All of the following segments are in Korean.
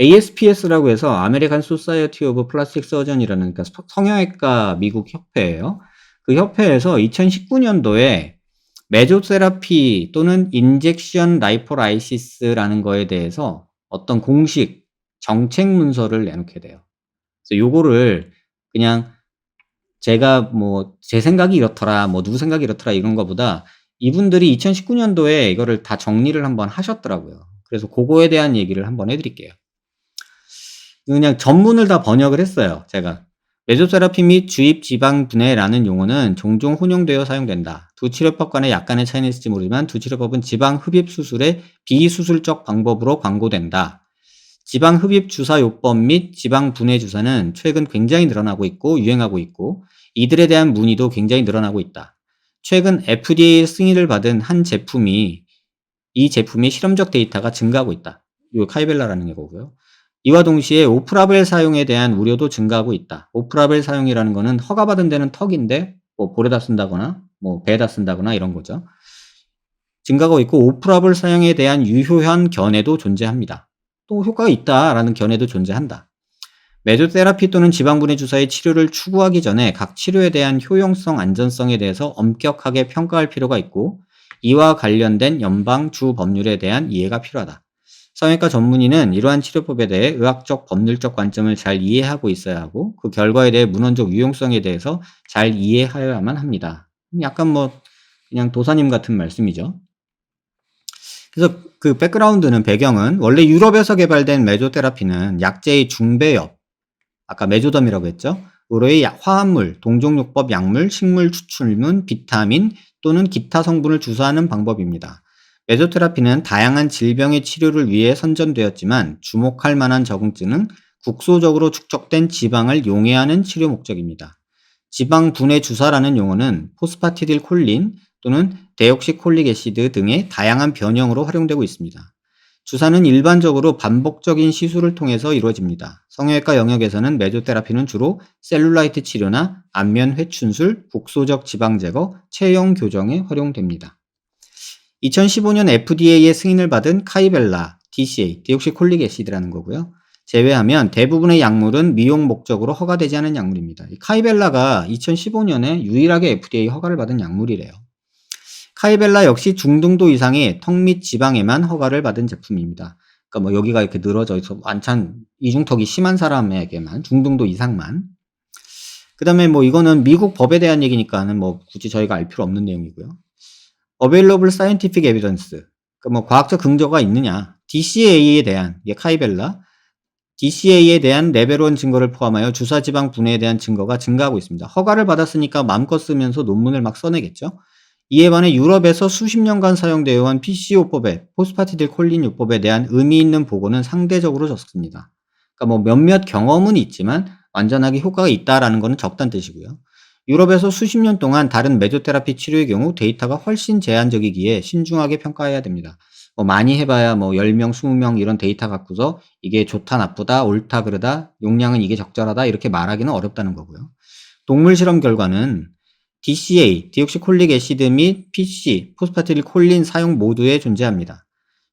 ASPS라고 해서 아메리칸 소사이어티 오브 플라스틱 서전이라는, 그러니까 성형외과 미국 협회예요. 그 협회에서 2019 년도에 메조세라피 또는 인젝션 라이포라이시스라는 거에 대해서 어떤 공식 정책 문서를 내놓게 돼요. 그래서 요거를 그냥 제가 뭐 제 생각이 이렇더라, 뭐 누구 생각이 이렇더라 이런 거보다 이분들이 2019 년도에 이거를 다 정리를 한번 하셨더라고요. 그래서 고거에 대한 얘기를 한번 해 드릴게요. 그냥 전문을 다 번역을 했어요, 제가. 메소세라피 및 주입 지방 분해라는 용어는 종종 혼용되어 사용된다. 두 치료법 간에 약간의 차이는 있을지 모르지만 두 치료법은 지방 흡입 수술의 비수술적 방법으로 광고된다. 지방 흡입 주사 요법 및 지방 분해 주사는 최근 굉장히 늘어나고 있고 유행하고 있고 이들에 대한 문의도 굉장히 늘어나고 있다. 최근 FDA 승인을 받은 한 제품이 이 제품의 실험적 데이터가 증가하고 있다. 요 카이벨라라는 거고요. 이와 동시에 오프라벨 사용에 대한 우려도 증가하고 있다. 오프라벨 사용이라는 거는 허가받은 데는 턱인데 뭐 볼에다 쓴다거나 뭐 배에다 쓴다거나 이런 거죠. 증가하고 있고 오프라벨 사용에 대한 유효한 견해도 존재합니다. 또 효과가 있다라는 견해도 존재한다. 메조테라피 또는 지방분해 주사의 치료를 추구하기 전에 각 치료에 대한 효용성, 안전성에 대해서 엄격하게 평가할 필요가 있고 이와 관련된 연방 주 법률에 대한 이해가 필요하다. 성형외과 전문의는 이러한 치료법에 대해 의학적, 법률적 관점을 잘 이해하고 있어야 하고 그 결과에 대해 문헌적 유용성에 대해서 잘 이해하여야만 합니다. 약간 뭐 그냥 도사님 같은 말씀이죠. 그래서 그 백그라운드는, 배경은 원래 유럽에서 개발된 메조테라피는 약제의 중배엽, 아까 메조덤이라고 했죠. 으로의 화합물, 동종요법 약물, 식물 추출물, 비타민 또는 기타 성분을 주사하는 방법입니다. 메조테라피는 다양한 질병의 치료를 위해 선전되었지만 주목할 만한 적응증은 국소적으로 축적된 지방을 용해하는 치료 목적입니다. 지방 분해 주사라는 용어는 포스파티딜 콜린 또는 데옥시콜릭 애시드 등의 다양한 변형으로 활용되고 있습니다. 주사는 일반적으로 반복적인 시술을 통해서 이루어집니다. 성형외과 영역에서는 메조테라피는 주로 셀룰라이트 치료나 안면 회춘술, 국소적 지방 제거, 체형 교정에 활용됩니다. 2015년 FDA의 승인을 받은 카이벨라, DCA, 디옥시콜릭 애시드라는 거고요. 제외하면 대부분의 약물은 미용 목적으로 허가되지 않은 약물입니다. 카이벨라가 2015년에 유일하게 FDA 허가를 받은 약물이래요. 카이벨라 역시 중등도 이상의 턱 및 지방에만 허가를 받은 제품입니다. 그러니까 뭐 여기가 이렇게 늘어져 있어 완전 이중턱이 심한 사람에게만, 중등도 이상만. 그다음에 뭐 이거는 미국 법에 대한 얘기니까는 뭐 굳이 저희가 알 필요 없는 내용이고요. Available Scientific Evidence. 그러니까 뭐 과학적 근거가 있느냐. DCA에 대한, 이게 카이벨라, DCA에 대한 레벨 1 증거를 포함하여 주사 지방 분해에 대한 증거가 증가하고 있습니다. 허가를 받았으니까 마음껏 쓰면서 논문을 막 써내겠죠. 이에 반해 유럽에서 수십 년간 사용되어 온 PC요법에, 포스파티딜 콜린 요법에 대한 의미 있는 보고는 상대적으로 적습니다. 그러니까 뭐 몇몇 경험은 있지만 완전하게 효과가 있다라는 것은 적다는 뜻이고요. 유럽에서 수십 년 동안 다른 메조테라피 치료의 경우 데이터가 훨씬 제한적이기에 신중하게 평가해야 됩니다. 뭐 많이 해봐야 뭐 10명, 20명 이런 데이터 갖고서 이게 좋다, 나쁘다, 옳다, 그르다, 용량은 이게 적절하다 이렇게 말하기는 어렵다는 거고요. 동물 실험 결과는 DCA, 디옥시콜릭 애시드 및 PC, 포스파티딜 콜린 사용 모두에 존재합니다.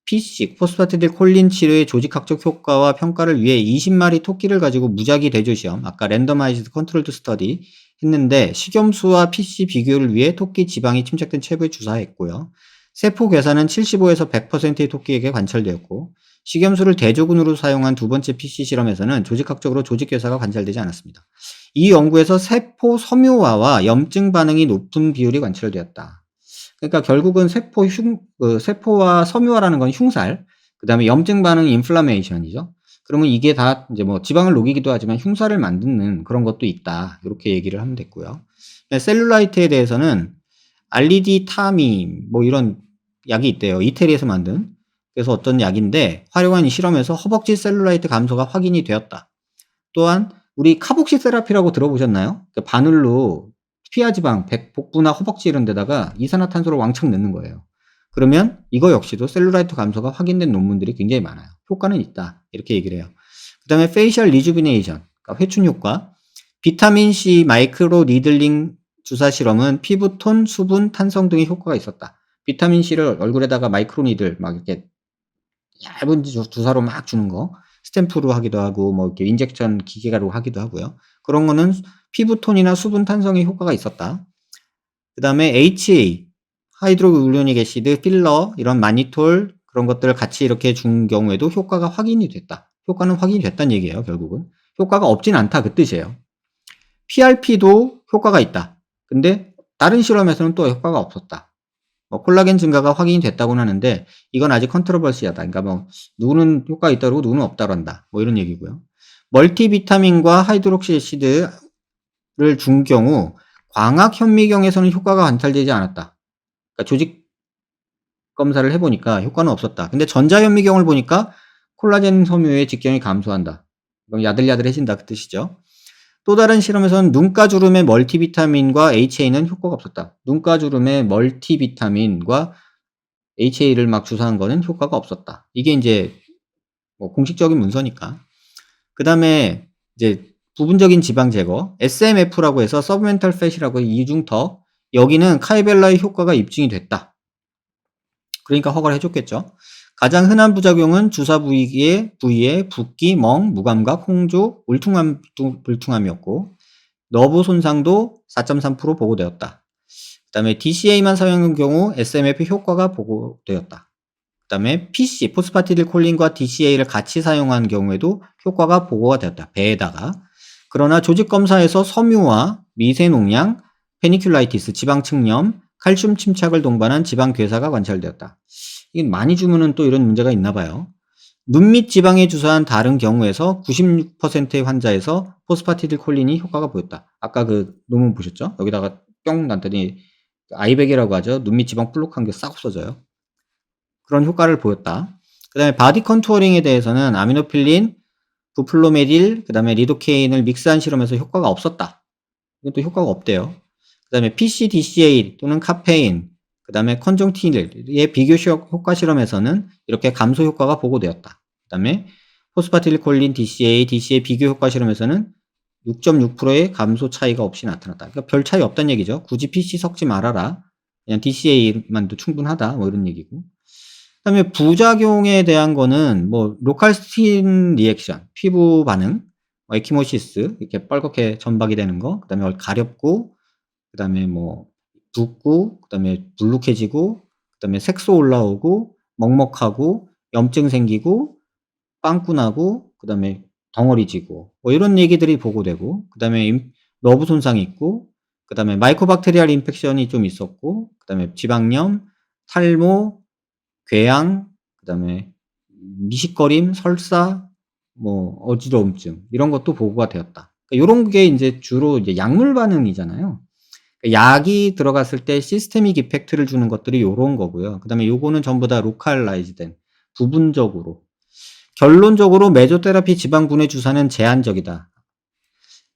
PC, 포스파티딜 콜린 치료의 조직학적 효과와 평가를 위해 20마리 토끼를 가지고 무작위 대조 시험, 아까 랜더마이즈드 컨트롤드 스터디 했는데 식염수와 PC 비교를 위해 토끼 지방이 침착된 체부에 주사했고요. 세포 괴사는 75에서 100%의 토끼에게 관찰되었고 식염수를 대조군으로 사용한 두 번째 PC 실험에서는 조직학적으로 조직 괴사가 관찰되지 않았습니다. 이 연구에서 세포 섬유화와 염증 반응이 높은 비율이 관찰되었다. 그러니까 결국은 세포와 섬유화라는 건 흉살, 그 다음에 염증 반응 인플라메이션이죠. 그러면 이게 다 이제 뭐 지방을 녹이기도 하지만 흉살을 만드는 그런 것도 있다. 이렇게 얘기를 하면 됐고요. 셀룰라이트에 대해서는 알리디타민 뭐 이런 약이 있대요. 이태리에서 만든. 그래서 어떤 약인데 활용한 이 실험에서 허벅지 셀룰라이트 감소가 확인이 되었다. 또한 우리 카복시 세라피라고 들어보셨나요? 그 바늘로 피하 지방, 복부나 허벅지 이런 데다가 이산화탄소를 왕창 넣는 거예요. 그러면 이거 역시도 셀룰라이트 감소가 확인된 논문들이 굉장히 많아요. 효과는 있다. 이렇게 얘기를 해요. 그다음에 페이셜 리주비네이션, 그러니까 회춘 효과. 비타민 C 마이크로 니들링 주사 실험은 피부톤, 수분, 탄성 등의 효과가 있었다. 비타민 C를 얼굴에다가 마이크로 니들 막 이렇게 얇은 주사로 막 주는 거. 스탬프로 하기도 하고 뭐 이렇게 인젝션 기계로 하기도 하고요. 그런 거는 피부톤이나 수분 탄성에 효과가 있었다. 그다음에 HA, 하이드로우리닉 애시드, 필러, 이런 마니톨 그런 것들을 같이 이렇게 준 경우에도 효과가 확인이 됐다. 효과는 확인이 됐다는 얘기예요, 결국은. 효과가 없진 않다, 그 뜻이에요. PRP도 효과가 있다. 근데 다른 실험에서는 또 효과가 없었다. 뭐 콜라겐 증가가 확인이 됐다고는 하는데 이건 아직 컨트로버시하다. 그러니까 뭐 누구는 효과가 있다고 누구는 없다고 한다. 뭐 이런 얘기고요. 멀티비타민과 하이드록시 애시드를 준 경우 광학 현미경에서는 효과가 관찰되지 않았다. 그러니까 조직 검사를 해보니까 효과는 없었다. 근데 전자현미경을 보니까 콜라겐 섬유의 직경이 감소한다. 그럼 야들야들해진다 그 뜻이죠. 또 다른 실험에서는 눈가주름의 멀티비타민과 HA는 효과가 없었다. 눈가주름의 멀티비타민과 HA를 막 주사한 거는 효과가 없었다. 이게 이제 뭐 공식적인 문서니까. 그 다음에 이제 부분적인 지방 제거, SMF라고 해서 서브멘탈 팻이라고 이중턱, 여기는 카이벨라의 효과가 입증이 됐다. 그러니까 허가를 해줬겠죠. 가장 흔한 부작용은 주사 부위에 붓기, 멍, 무감각, 홍조, 울퉁함이었고 너브 손상도 4.3% 보고되었다. 그 다음에 DCA만 사용한 경우 SMF 효과가 보고되었다. 그 다음에 PC, 포스파티딜콜린과 DCA를 같이 사용한 경우에도 효과가 보고가 되었다. 배에다가. 그러나 조직검사에서 섬유화, 미세농양, 페니큘라이티스, 지방층염, 칼슘 침착을 동반한 지방괴사가 관찰되었다. 이게 많이 주면은 또 이런 문제가 있나 봐요. 눈 밑 지방에 주사한 다른 경우에서 96%의 환자에서 포스파티딜콜린이 효과가 보였다. 아까 그 논문 보셨죠? 여기다가 뿅 났더니 아이백이라고 하죠. 눈 밑 지방 볼록한 게 싹 없어져요. 그런 효과를 보였다. 그 다음에 바디 컨투어링에 대해서는 아미노필린, 부플로메딜, 그 다음에 리도케인을 믹스한 실험에서 효과가 없었다. 이것도 효과가 없대요. 그 다음에 PCDCA 또는 카페인, 그 다음에 컨정티닐의 비교 효과 실험에서는 이렇게 감소 효과가 보고되었다. 그 다음에 포스파틸콜린 DCA 비교 효과 실험에서는 6.6%의 감소 차이가 없이 나타났다. 그러니까 별 차이 없다는 얘기죠. 굳이 PC 섞지 말아라. 그냥 DCA만도 충분하다. 뭐 이런 얘기고. 그 다음에 부작용에 대한 거는 뭐 로컬 스킨 리액션, 피부 반응, 에키모시스, 이렇게 뻘겋게 점박이 되는 거, 그 다음에 가렵고, 그 다음에 뭐 붓고, 그 다음에 불룩해지고, 그 다음에 색소 올라오고, 먹먹하고, 염증 생기고, 빵꾸 나고, 그 다음에 덩어리 지고, 뭐 이런 얘기들이 보고되고, 그 다음에 너브 손상이 있고, 그 다음에 마이코박테리얼 인펙션이 좀 있었고, 그 다음에 지방염, 탈모, 궤양, 그 다음에 미식거림, 설사, 뭐 어지러움증 이런 것도 보고가 되었다. 그러니까 이런 게 이제 주로 이제 약물 반응이잖아요. 그러니까 약이 들어갔을 때 시스테믹 이펙트를 주는 것들이 요런 거고요. 그 다음에 요거는 전부 다 로컬라이즈된 부분적으로. 결론적으로 메조테라피 지방분해 주사는 제한적이다.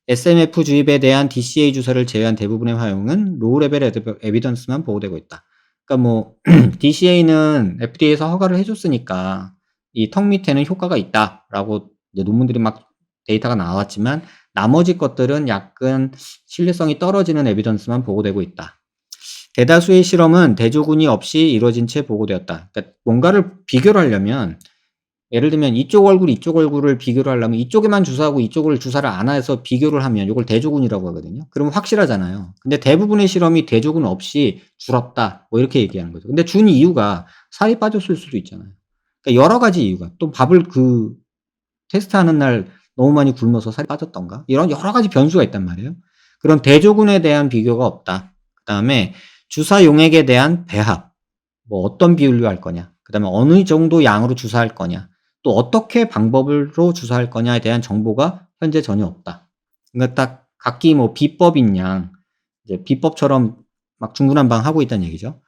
SMF 주입에 대한 DCA 주사를 제외한 대부분의 활용은 로우 레벨 에비던스만 보고되고 있다. 그러니까 뭐 DCA는 FDA에서 허가를 해줬으니까 이 턱 밑에는 효과가 있다라고 이제 논문들이 막 데이터가 나왔지만 나머지 것들은 약간 신뢰성이 떨어지는 에비던스만 보고되고 있다. 대다수의 실험은 대조군이 없이 이루어진 채 보고되었다. 그러니까 뭔가를 비교를 하려면 예를 들면 이쪽 얼굴, 이쪽 얼굴을 비교를 하려면 이쪽에만 주사하고 이쪽을 주사를 안 해서 비교를 하면 이걸 대조군이라고 하거든요. 그러면 확실하잖아요. 근데 대부분의 실험이 대조군 없이 줄었다. 뭐 이렇게 얘기하는 거죠. 근데 준 이유가 살이 빠졌을 수도 있잖아요. 그러니까 여러 가지 이유가. 또 밥을 그 테스트하는 날 너무 많이 굶어서 살이 빠졌던가. 이런 여러 가지 변수가 있단 말이에요. 그런 대조군에 대한 비교가 없다. 그 다음에 주사 용액에 대한 배합. 뭐 어떤 비율로 할 거냐. 그 다음에 어느 정도 양으로 주사할 거냐. 또 어떻게 방법으로 주사할 거냐에 대한 정보가 현재 전혀 없다. 그러니까 딱 각기 뭐 비법인 양, 이제 비법처럼 막 중구난방하고 있다는 얘기죠.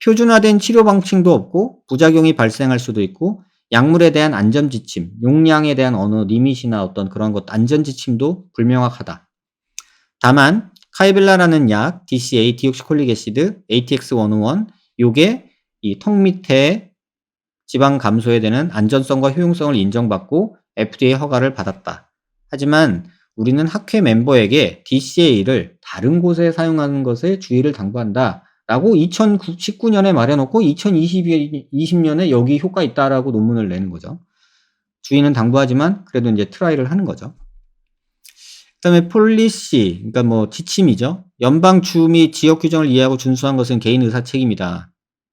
표준화된 치료 방침도 없고 부작용이 발생할 수도 있고 약물에 대한 안전 지침, 용량에 대한 어느 리밋이나 어떤 그런 것 안전 지침도 불명확하다. 다만 카이벨라라는 약, DCA, 디옥시콜릭 애시드, ATX-101 요게 이 턱 밑에 지방 감소에 대한 안전성과 효용성을 인정받고 FDA 허가를 받았다. 하지만 우리는 학회 멤버에게 DCA를 다른 곳에 사용하는 것에 주의를 당부한다. 라고 2019년에 말해놓고 2020년에 여기 효과 있다라고 논문을 내는 거죠. 주의는 당부하지만 그래도 인제 트라이를 하는 거죠. 그다음에 policy 그러니까 뭐 지침이죠. 연방 주 및 지역 규정을 이해하고 준수한 것은 개인 의사 책임이다.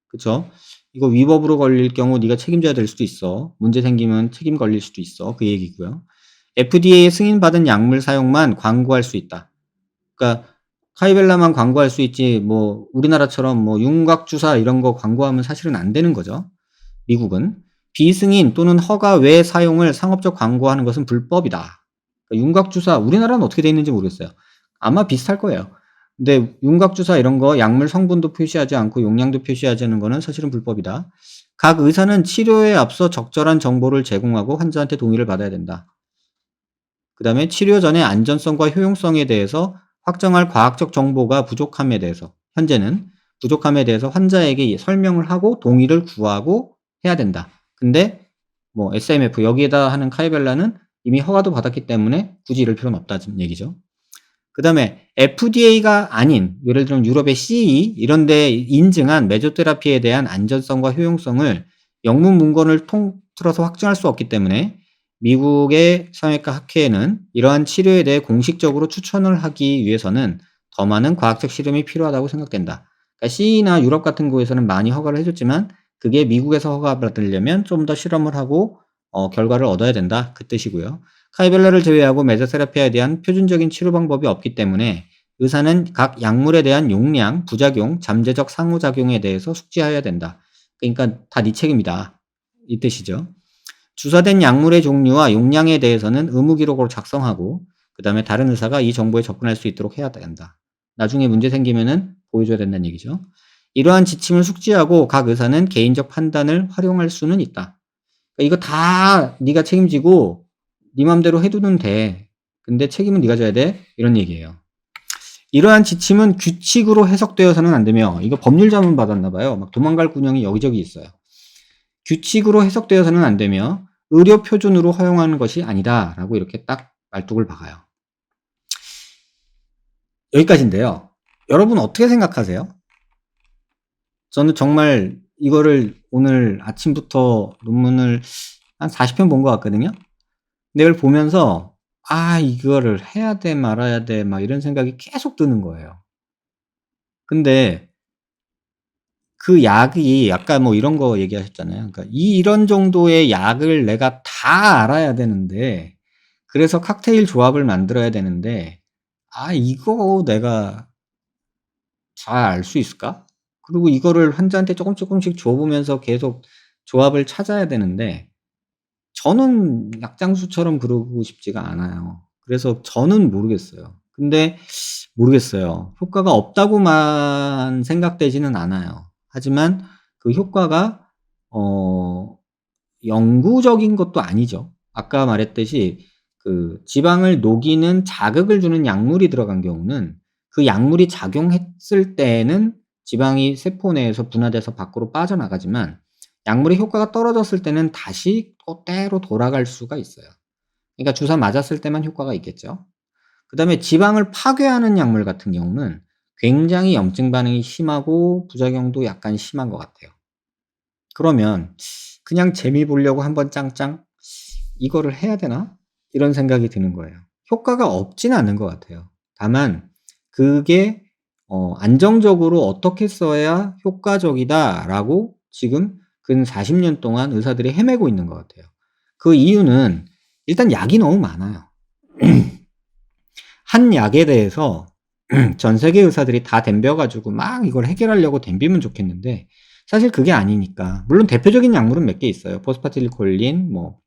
그쵸? 이거 위법으로 걸릴 경우 네가 책임져야 될 수도 있어. 문제 생기면 책임 걸릴 수도 있어. 그 얘기고요. FDA의 승인받은 약물 사용만 광고할 수 있다. 그러니까 카이벨라만 광고할 수 있지 뭐 우리나라처럼 뭐 윤곽주사 이런 거 광고하면 사실은 안 되는 거죠. 미국은. 비승인 또는 허가 외 사용을 상업적 광고하는 것은 불법이다. 그러니까 윤곽주사 우리나라는 어떻게 돼 있는지 모르겠어요. 아마 비슷할 거예요. 근데 윤곽주사 이런 거 약물 성분도 표시하지 않고 용량도 표시하지 않는 거는 사실은 불법이다. 각 의사는 치료에 앞서 적절한 정보를 제공하고 환자한테 동의를 받아야 된다. 그다음에 치료 전의 안전성과 효용성에 대해서 확정할 과학적 정보가 부족함에 대해서 현재는 부족함에 대해서 환자에게 설명을 하고 동의를 구하고 해야 된다. 근데 뭐 SMF 여기에다 하는 카이벨라는 이미 허가도 받았기 때문에 굳이 이럴 필요는 없다는 얘기죠. 그다음에 FDA가 아닌 예를 들면 유럽의 CE 이런 데 인증한 메조테라피에 대한 안전성과 효용성을 영문 문건을 통틀어서 확증할 수 없기 때문에 미국의 성형외과 학회에는 이러한 치료에 대해 공식적으로 추천을 하기 위해서는 더 많은 과학적 실험이 필요하다고 생각된다. 그러니까 CE나 유럽 같은 곳에서는 많이 허가를 해 줬지만 그게 미국에서 허가받으려면 좀 더 실험을 하고 결과를 얻어야 된다. 그 뜻이고요. 카이벨라를 제외하고 메조세라피아에 대한 표준적인 치료 방법이 없기 때문에 의사는 각 약물에 대한 용량, 부작용, 잠재적 상호작용에 대해서 숙지해야 된다. 그러니까 다 네 책임이다. 이 뜻이죠. 주사된 약물의 종류와 용량에 대해서는 의무 기록으로 작성하고 그다음에 다른 의사가 이 정보에 접근할 수 있도록 해야 된다. 나중에 문제 생기면은 보여줘야 된다는 얘기죠. 이러한 지침을 숙지하고 각 의사는 개인적 판단을 활용할 수는 있다. 그러니까 이거 다 네가 책임지고 네 맘대로 해두면 돼. 근데 책임은 네가 져야 돼. 이런 얘기예요. 이러한 지침은 규칙으로 해석되어서는 안 되며 이거 법률 자문 받았나 봐요. 막 도망갈 군형이 여기저기 있어요. 규칙으로 해석되어서는 안 되며 의료 표준으로 허용하는 것이 아니다라고 이렇게 딱 말뚝을 박아요. 여기까지인데요. 여러분 어떻게 생각하세요? 저는 정말 이거를 오늘 아침부터 논문을 한 40편 본 것 같거든요. 근데 이걸 보면서 '아 이거를 해야 돼 말아야 돼.' 막 이런 생각이 계속 드는 거예요. 근데 그 약이 아까 뭐 이런 거 얘기하셨잖아요. 그러니까 이런 정도의 약을 내가 다 알아야 되는데 그래서 칵테일 조합을 만들어야 되는데 '아 이거 내가 잘 알 수 있을까?' 그리고 이거를 환자한테 쪼끔씩 줘 보면서 계속 조합을 찾아야 되는데 저는 약장수처럼 그러고 싶지가 않아요. 그래서 저는 모르겠어요. 근데 모르겠어요. 효과가 없다고만 생각되지는 않아요. 하지만 그 효과가 어 영구적인 것도 아니죠. 아까 말했듯이 그 지방을 녹이는 자극을 주는 약물이 들어간 경우는 그 약물이 작용했을 때에는 지방이 세포 내에서 분화돼서 밖으로 빠져나가지만 약물의 효과가 떨어졌을 때는 다시 또 때로 돌아갈 수가 있어요. 그러니까 주사 맞았을 때만 효과가 있겠죠. 그다음에 지방을 파괴하는 약물 같은 경우는 굉장히 염증 반응이 심하고 부작용도 약간 심한 것 같아요. 그러면 그냥 재미 보려고 한번 짱짱 '이거를 해야 되나?' 이런 생각이 드는 거예요. 효과가 없지는 않은 것 같아요. 다만 그게 '안정적으로 어떻게 써야 효과적이다.'라고 지금 근 40년 동안 의사들이 헤매고 있는 것 같아요. 그 이유는 일단 약이 너무 많아요. 한 약에 대해서 전 세계 의사들이 다 덤벼 가지고 막 이걸 해결하려고 덤비면 좋겠는데 사실 그게 아니니까. 물론 대표적인 약물은 몇 개 있어요. 포스파틸리콜린 뭐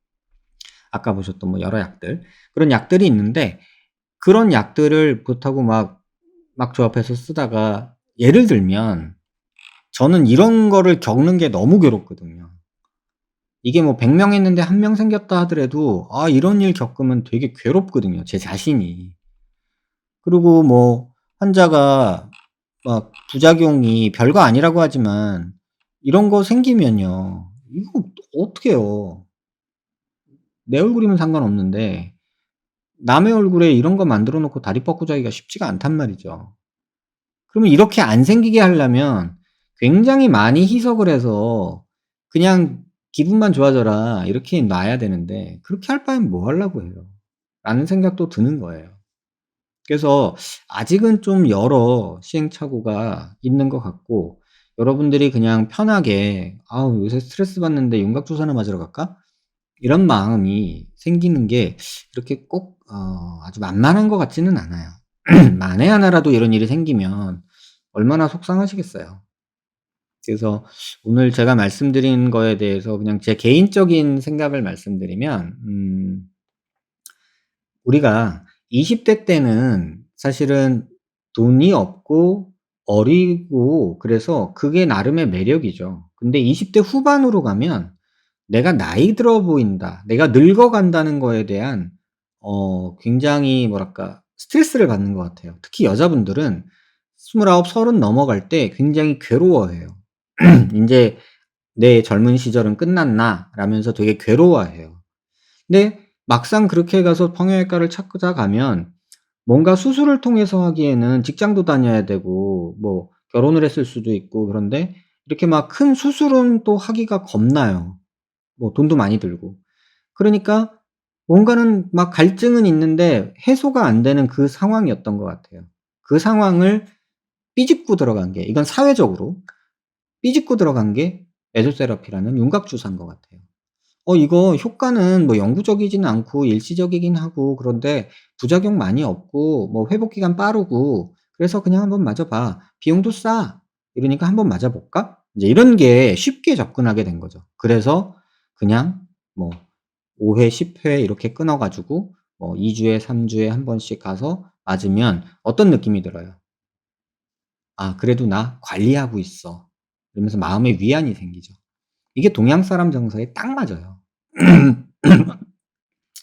아까 보셨던 뭐 여러 약들. 그런 약들이 있는데 그런 약들을 그렇다고 막 조합해서 쓰다가 예를 들면 저는 이런 거를 겪는 게 너무 괴롭거든요. 이게 뭐 100명 했는데 1명 생겼다 하더라도 이런 일 겪으면 되게 괴롭거든요, 제 자신이. 그리고 뭐 환자가 막 부작용이 별거 아니라고 하지만 이런 거 생기면요. 이거 어떡해요. 내 얼굴이면 상관없는데 남의 얼굴에 이런 거 만들어 놓고 다리 뻗고 자기가 쉽지가 않단 말이죠. 그러면 이렇게 안 생기게 하려면 굉장히 많이 희석을 해서 그냥 기분만 좋아져라 이렇게 놔야 되는데 그렇게 할 바엔 뭐 하려고 해요. 라는 생각도 드는 거예요. 그래서 아직은 좀 여러 시행착오가 있는 것 같고 여러분들이 그냥 편하게 '아우 요새 스트레스 받는데 윤곽 주사나 맞으러 갈까?' 이런 마음이 생기는 게 이렇게 꼭 아주 만만한 것 같지는 않아요. 만에 하나라도 이런 일이 생기면 얼마나 속상하시겠어요. 그래서 오늘 제가 말씀드린 거에 대해서 그냥 제 개인적인 생각을 말씀드리면 우리가 20대 때는 사실은 돈이 없고 어리고 그래서 그게 나름의 매력이죠. 근데 20대 후반으로 가면 내가 나이 들어 보인다. 내가 늙어간다는 거에 대한 굉장히 뭐랄까 스트레스를 받는 것 같아요. 특히 여자분들은 29, 30 넘어갈 때 굉장히 괴로워해요. 인제 '내 젊은 시절은 끝났나.' 라면서 되게 괴로워해요. 근데 막상 그렇게 가서 성형외과를 찾아가면 뭔가 수술을 통해서 하기에는 직장도 다녀야 되고 뭐 결혼을 했을 수도 있고 그런데 이렇게 막 큰 수술은 또 하기가 겁나요. 뭐 돈도 많이 들고. 그러니까 뭔가는 막 갈증은 있는데 해소가 안 되는 그 상황이었던 것 같아요. 그 상황을 삐집고 들어간 게 이건 사회적으로 삐집고 들어간 게 메소세라피라는 윤곽 주사인 것 같아요. 이거 효과는 뭐 영구적이지는 않고 일시적이긴 하고 그런데 부작용 많이 없고 뭐 회복 기간 빠르고 그래서 "그냥 한번 맞아 봐. 비용도 싸." 이러니까 "한번 맞아 볼까?" 인제 이런 게 쉽게 접근하게 된 거죠. 그래서 그냥 뭐 5 회, 10회 이렇게 끊어 가지고 뭐 2 주에 3 주에 한 번씩 가서 맞으면 어떤 느낌이 들어요? '아 그래도 나 관리하고 있어.' 이러면서 마음의 위안이 생기죠. 이게 동양 사람 정서에 딱 맞아요.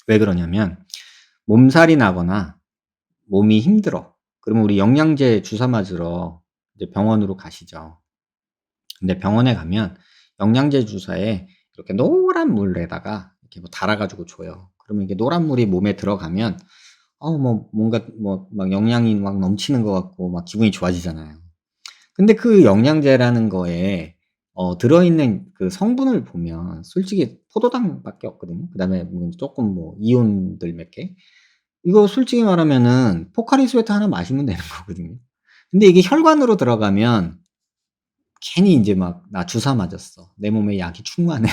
왜 그러냐면 몸살이 나거나 몸이 힘들어. 그러면 우리 영양제 주사 맞으러 이제 병원으로 가시죠. 근데 병원에 가면 영양제 주사에 이렇게 노란 물에다가 이렇게 뭐 달아 가지고 줘요. 그러면 이게 노란 물이 몸에 들어가면 뭐 뭔가 뭐 막 영양이 막 넘치는 것 같고 막 기분이 좋아지잖아요. 근데 그 영양제라는 거에 들어있는 그 성분을 보면 솔직히 포도당밖에 없거든요. 그다음에 뭐 쪼끔 뭐 이온들 몇 개. 이거 솔직히 말하면은 포카리 스웨트 하나 마시면 되는 거거든요. 근데 이게 혈관으로 들어가면 괜히 인제 막 '나 주사 맞았어. 내 몸에 약이 충만해.'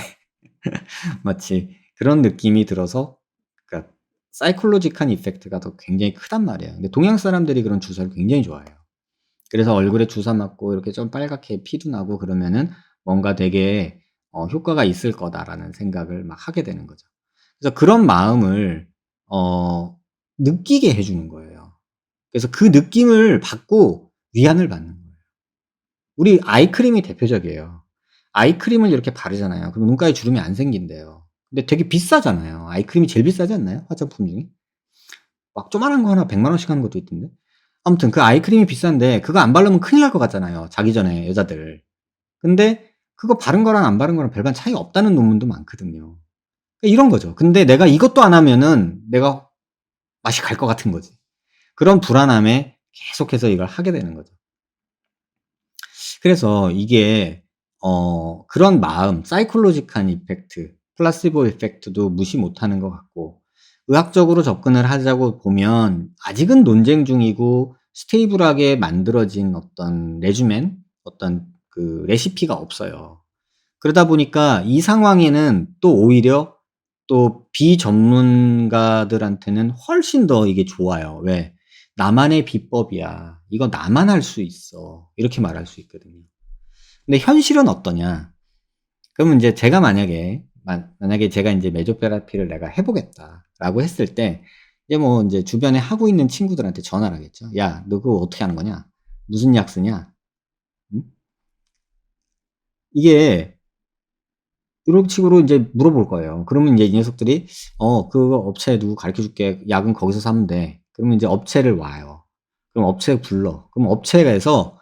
마치 그런 느낌이 들어서 그러니까 사이콜로지컬 이펙트가 더 굉장히 크단 말이에요. 근데 동양 사람들이 그런 주사를 굉장히 좋아해요. 그래서 얼굴에 주사 맞고 이렇게 좀 빨갛게 피도 나고 그러면은 뭔가 되게 '효과가 있을 거다.'라는 생각을 막 하게 되는 거죠. 그래서 그런 마음을 어 느끼게 해 주는 거예요. 그래서 그 느낌을 받고 위안을 받는 거예요. 우리 아이크림이 대표적이에요. 아이크림을 이렇게 바르잖아요. 그럼 눈가에 주름이 안 생긴대요. 근데 되게 비싸잖아요. 아이크림이 제일 비싸지 않나요? 화장품 중에? 막 조그마한 거 하나 1 0 0 원씩 하는 것도 있던데. 아무튼 그 아이크림이 비싼데 그거 안 바르면 큰일 날 것 같잖아요, 자기 전에 여자들. 근데 그거 바른 거랑 안 바른 거랑 별반 차이가 없다는 논문도 많거든요. 이런 거죠. 근데 내가 이것도 안 하면은 내가 맛이 갈 것 같은 거지. 그런 불안함에 계속해서 이걸 하게 되는 거죠. 그래서 이게 그런 마음 사이콜로지컬 이펙트, 플라시보 이펙트도 무시 못하는 것 같고 의학적으로 접근을 하자고 보면 아직은 논쟁 중이고 스테이블하게 만들어진 어떤 레주멘 어떤 그 레시피가 없어요. 그러다 보니까 이 상황에는 또 오히려 또 비전문가들한테는 훨씬 더 이게 좋아요. 왜? "나만의 비법이야. 이거 나만 할 수 있어." 이렇게 말할 수 있거든요. 근데 현실은 어떠냐? 그러면 인제 제가 만약에 제가 인제 "메조테라피를 내가 해 보겠다."라고 했을 때 이제 뭐 인제 주변에 하고 있는 친구들한테 전화를 하겠죠. "야 너 그거 어떻게 하는 거냐? 무슨 약 쓰냐?" 음? 이게 이런 식으로 인제 물어볼 거예요. 그러면 인제 이 녀석들이 그거 업체 누구 가르쳐 줄게. 약은 거기서 사면 돼." 그러면 인제 업체를 와요. 그럼 업체 불러. 그럼 업체에서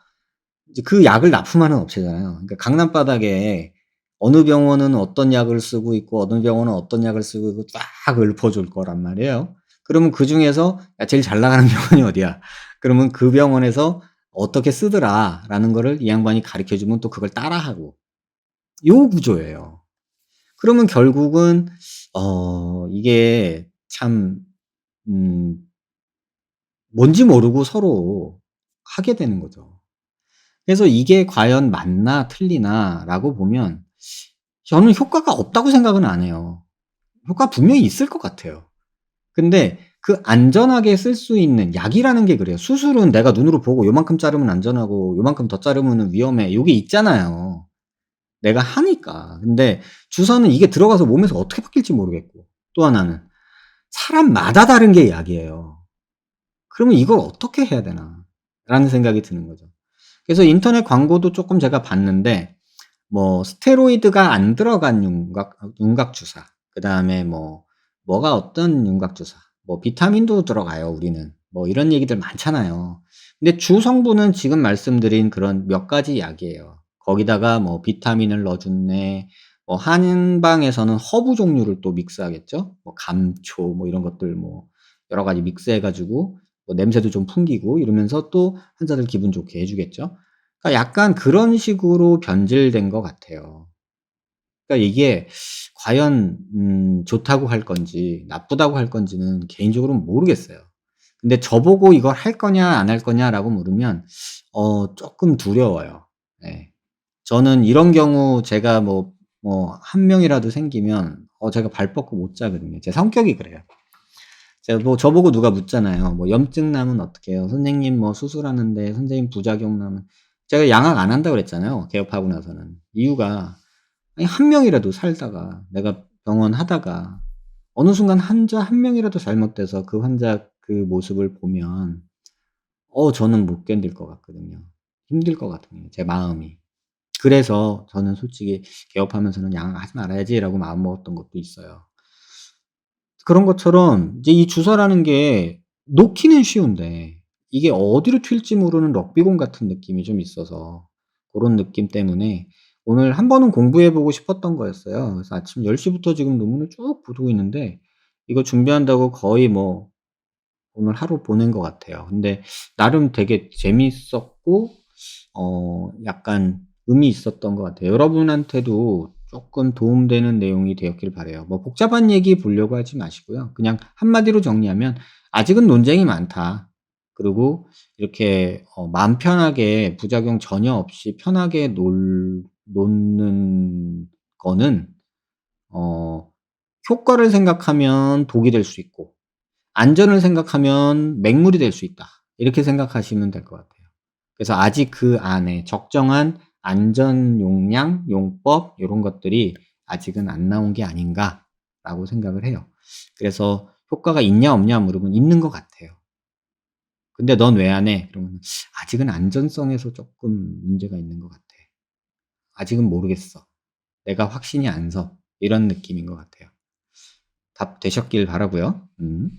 이제 그 약을 납품하는 업체잖아요. 그러니까 강남 바닥에 어느 병원은 어떤 약을 쓰고 있고 어느 병원은 어떤 약을 쓰고 있고 쫙 읊어줄 거란 말이에요. 그러면 그중에서 "야 제일 잘 나가는 병원이 어디야?" 그러면 "그 병원에서 어떻게 쓰더라."라는 거를 이 양반이 가르쳐 주면 또 그걸 따라하고 요 구조예요. 그러면 결국은 이게 참 음 뭔지 모르고 서로 하게 되는 거죠. 그래서 이게 과연 맞나 틀리나라고 보면 저는 효과가 없다고 생각은 안 해요. 효과 분명히 있을 것 같아요. 근데 그 안전하게 쓸 수 있는 약이라는 게 그래요. 수술은 내가 눈으로 보고 요만큼 자르면 안전하고 요만큼 더 자르면은 위험해. 요게 있잖아요. 내가 하니까. 근데 주사는 이게 들어가서 몸에서 어떻게 바뀔지 모르겠고 또 하나는 사람마다 다른 게 약이에요. 그러면 '이걸 어떻게 해야 되나.'라는 생각이 드는 거죠. 그래서 인터넷 광고도 쪼끔 제가 봤는데 뭐 스테로이드가 안 들어간 윤곽 주사, 그다음에 뭐가 어떤 윤곽 주사, 뭐 비타민도 들어가요 우리는. 뭐 이런 얘기들 많잖아요. 근데 주 성분은 지금 말씀드린 그런 몇 가지 약이에요. 거기다가 뭐 비타민을 넣어 줬네. 뭐 한방에서는 허브 종류를 또 믹스하겠죠. 뭐 감초 뭐 이런 것들 뭐 여러 가지 믹스해 가지고 뭐 냄새도 좀 풍기고 이러면서 또 환자들 기분 좋게 해 주겠죠. 그러니까 약간 그런 식으로 변질된 것 같아요. 그러니까 이게 과연 좋다고 할 건지 나쁘다고 할 건지는 개인적으로는 모르겠어요. 근데 저보고 "이걸 할 거냐 안 할 거냐?"라고 물으면 쪼끔 두려워요. 예. 저는 이런 경우 제가 한 명이라도 생기면 제가 발 뻗고 못 자거든요. 제 성격이 그래요. 제가 저보고 누가 묻잖아요. 뭐 "염증 나면 어떡해요? 선생님 뭐 수술하는데 선생님 부작용 나면." 제가 양악 안 한다고 그랬잖아요, 개업하고 나서는. 이유가 아니 한 명이라도 살다가 내가 병원 하다가 어느 순간 환자 한 명이라도 잘못돼서 그 환자 그 모습을 보면 저는 못 견딜 것 같거든요. 힘들 것 같거든요, 제 마음이. 그래서 저는 솔직히 '개업하면서는 양악하지 말아야지.'라고 마음먹었던 것도 있어요. 그런 것처럼 이제 이 주사라는 게 놓기는 쉬운데 이게 어디로 튈지 모르는 럭비공 같은 느낌이 좀 있어서 고런 느낌 때문에 오늘 한 번은 공부해 보고 싶었던 거였어요. 그래서 아침 10 시부터 지금 논문을 쭉 보고 있는데 이거 준비한다고 거의 오늘 하루 보낸 것 같아요. 근데 나름 되게 재미있었고 약간 의미 있었던 것 같아요. 여러분한테도 쪼끔 도움되는 내용이 되었길 바라요. 뭐 복잡한 얘기 보려고 하지 마시고요. 그냥 한마디로 정리하면 '아직은 논쟁이 많다. 그리고 이렇게 마음 편하게 부작용 전혀 없이 편하게 놓는 거는 어 효과를 생각하면 독이 될 수 있고 안전을 생각하면 맹물이 될 수 있다.' 이렇게 생각하시면 될 것 같아요. 그래서 아직 그 안에 적정한 안전 용량, 용법 요런 것들이 아직은 안 나온 게 아닌가라고 생각을 해요. 그래서 효과가 있냐 없냐 물으면 있는 것 같아요. 근데 "넌 왜 안 해?" 그러면 "아직은 안전성에서 쪼끔 문제가 있는 것 같아. 아직은 모르겠어. 내가 확신이 안 서." 이런 느낌인 것 같아요. 답 되셨길 바라고요. 음.